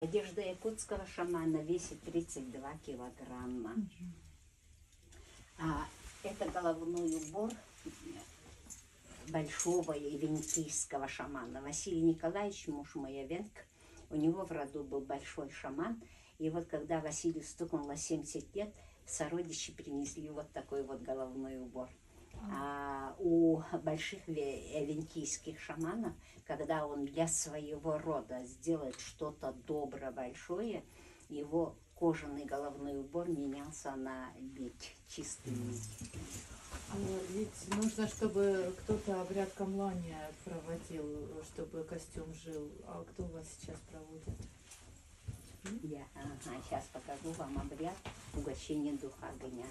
Одежда якутского шамана весит 32 килограмма. А это головной убор большого ивенкийского шамана. Василий Николаевич, муж мой Ивенк, у него в роду был большой шаман. И вот когда Василию стукнуло 70 лет, сородичи принесли вот такой вот головной убор. А у больших ивенкийских шаманов, когда он для своего рода сделает что-то доброе, большое, его кожаный головной убор менялся на нить, чистый нить. Ведь нужно, чтобы кто-то обряд камлания проводил, чтобы костюм жил. А кто у вас сейчас проводит? Я сейчас покажу вам обряд угощения духа огня.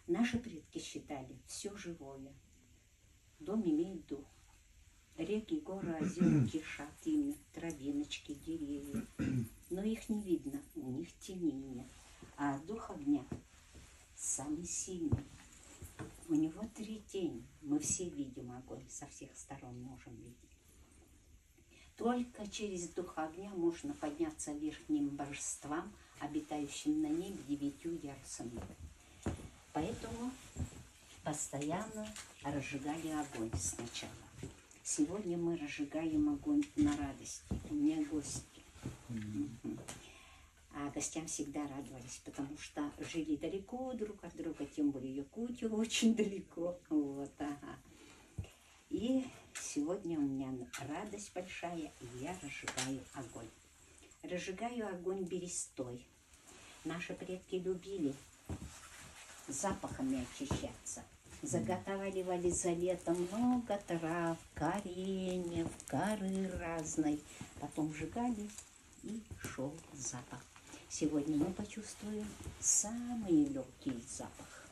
Наши предки считали все живое. Дом имеет дух. Реки, горы, озера кишат ими, травиночки, деревья. Но их не видно, у них тени нет. А дух огня самый сильный. У него 3 тени. Мы все видим огонь, со всех сторон можем видеть. Только через дух огня можно подняться верхним божествам, обитающим на небе 9 ярусами. Поэтому постоянно разжигали огонь сначала. Сегодня мы разжигаем огонь на радости. У меня гости. А гостям всегда радовались, потому что жили далеко друг от друга, тем более Якутию очень далеко. Вот, ага. И сегодня у меня радость большая, и я разжигаю огонь. Разжигаю огонь берестой. Наши предки любили запахами очищаться. Заготавливали за лето много трав, кореньев, коры разной. Потом сжигали, и шел запах. Сегодня мы почувствуем самый легкий запах.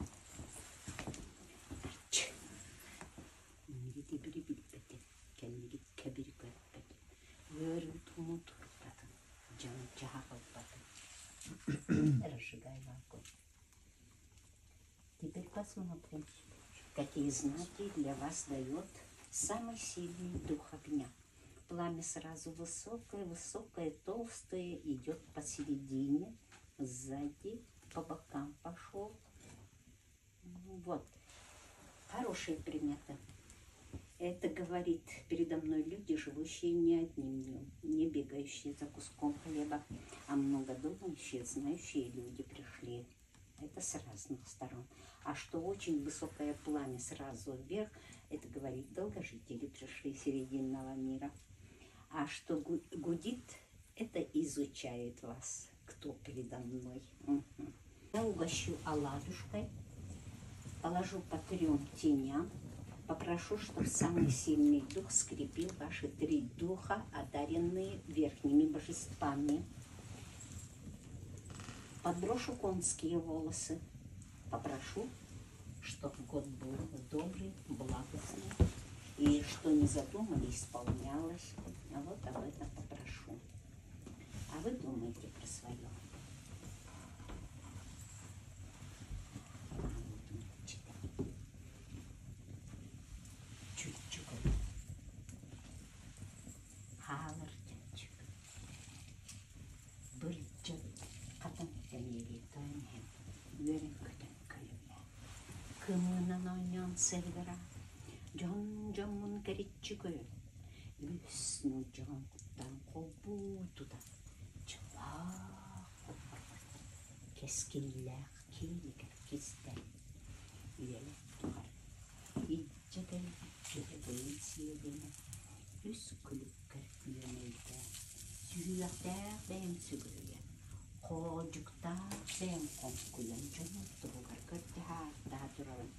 Разжигаем огонь. Теперь посмотрим, какие знаки для вас дает самый сильный дух огня. Пламя сразу высокое, высокое, толстое, идет посередине, сзади, по бокам пошел. Вот. Хорошие приметы. Это говорит передо мной люди, живущие не одним днем, не бегающие за куском хлеба, а много думающие, знающие люди пришли. Это с разных сторон. А что очень высокое пламя сразу вверх, это говорит, долгожители пришли серединного мира. А что гудит, это изучает вас, кто передо мной. Я угощу оладушкой, положу по 3 теням, попрошу, чтобы самый сильный дух скрепил ваши 3 духа, одаренные верхними божествами. Подброшу конские волосы, попрошу, чтобы год был добрый, благостный, и что не задумали, исполнялось. А вот об этом попрошу. А вы думаете про свое. Чуть-чуть. Халартенчик. Бырчат. Катан тенери тойнен. Верен катан калюя. Кымынан ойнан севгара. Жон жомун керитчикö. Lyssnu jankuttaan kopuututa. Jalaa. Keskillä kiilikä kistää. Yölle tuhar. Itsäkel veitsilvinen. Yskylykkä yöneitä. Syöhtää vensykyjä. Koojuktaa venkonkkujan. Jonottuvugar köttää taaturan.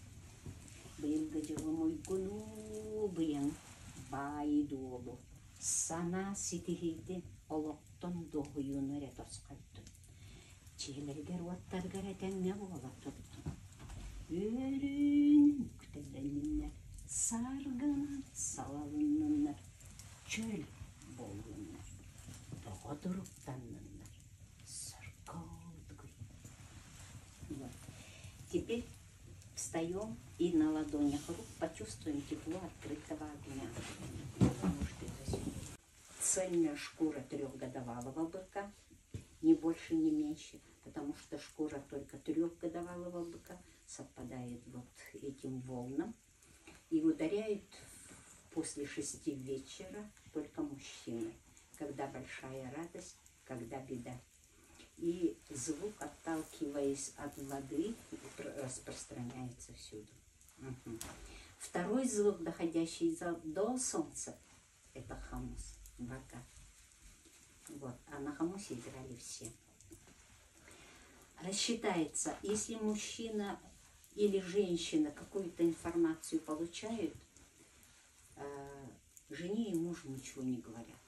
Белгажевому икону быян байдуолу сана ситихиди олоктон дохуюну ретоскайттын. Челергер уаттаргар этеңне болаттыптын. Өрүн күтеллениннер, саргынан салалыннар, чөл болуннар, догодуруктаннар, сырколдгуй. Вот. Теперь встаем и на ладонях рук почувствуем тепло открытого огня. Цельная шкура 3-годовалого быка, больше, ни меньше, потому что шкура только трехгодовалого быка совпадает вот этим волнам. И ударяют после 6 вечера только мужчины, когда большая радость, когда беда. И звук, отталкиваясь от воды, распространяется всюду. Угу. Второй звук, доходящий до солнца, это хамус, вага. Вот. А на хамусе играли все. Рассчитается, если мужчина или женщина какую-то информацию получают, жене и мужу ничего не говорят.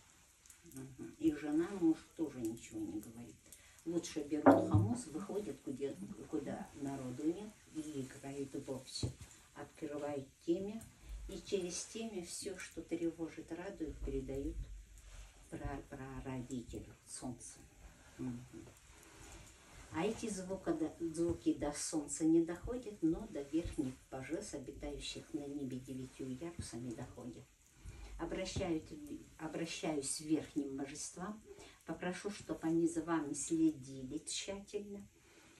Угу. И жена мужу тоже ничего не говорит. Лучше берут хамус, выходят куда народу нет и играют вовсе. Открывают темя, и через темя все, что тревожит, радует, передают прародителю, солнцу. Угу. А эти звуки до солнца не доходят, но до верхних божеств, обитающих на небе 9 ярусами, доходят. Обращаюсь к верхним божествам, попрошу, чтобы они за вами следили тщательно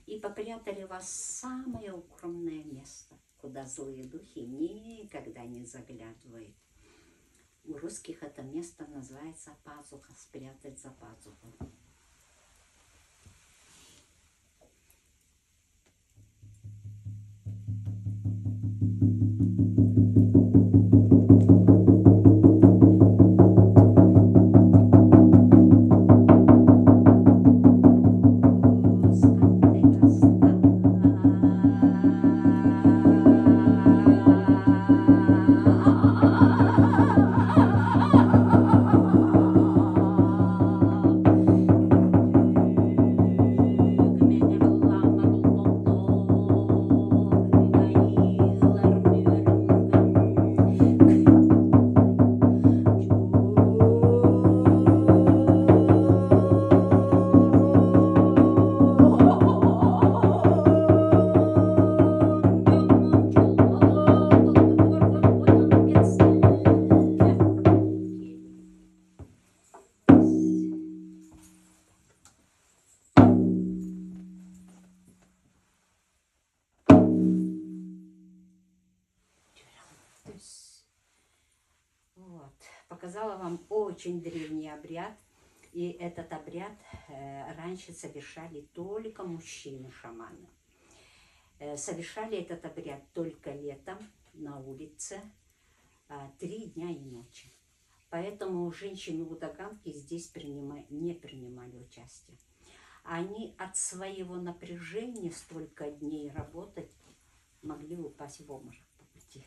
и попрятали вас в самое укромное место, куда злые духи никогда не заглядывают. У русских это место называется пазуха, спрятать за пазуху. Вот. Показала вам очень древний обряд. И этот обряд раньше совершали только мужчины-шаманы. Совершали этот обряд только летом на улице 3 дня и ночи. Поэтому женщины-удаганки здесь не принимали участие. Они от своего напряжения столько дней работать могли упасть в обморок по пути.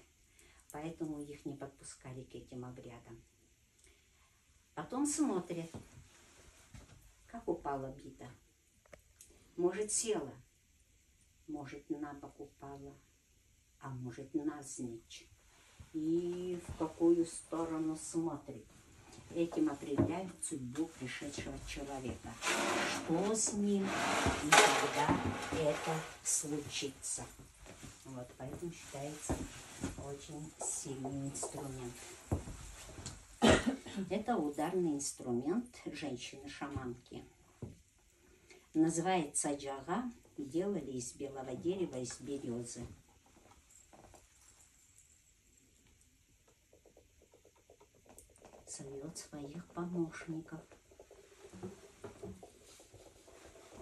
Поэтому их не подпускали к этим обрядам. Потом смотрят, как упала бита. Может, села, может, на бок упала, а может, навзничь. И в какую сторону смотрит. Этим определяют судьбу пришедшего человека. Что с ним и когда это случится. Вот, поэтому считается очень сильный инструмент. Это ударный инструмент женщины-шаманки. Называется джага. Делали из белого дерева, из березы. Зовет своих помощников.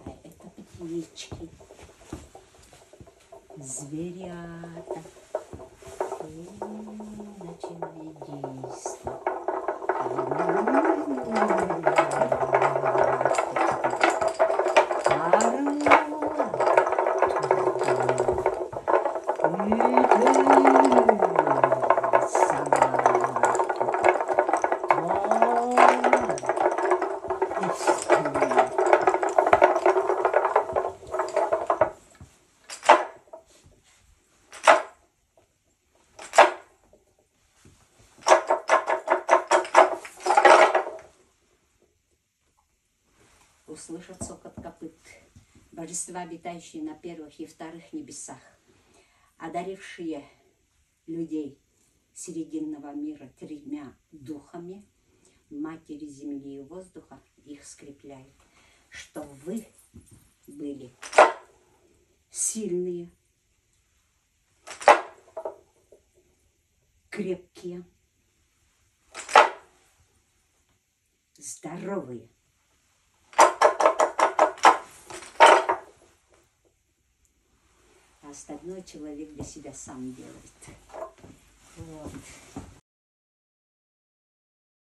А это птички, зверята, начали действовать. Услышат цокот копыт. Божества, обитающие на первых и вторых небесах, одарившие людей серединного мира 3 духами, матери земли и воздуха, их скрепляют. чтобы вы были сильные, крепкие, здоровые. А остальное человек для себя сам делает. Вот.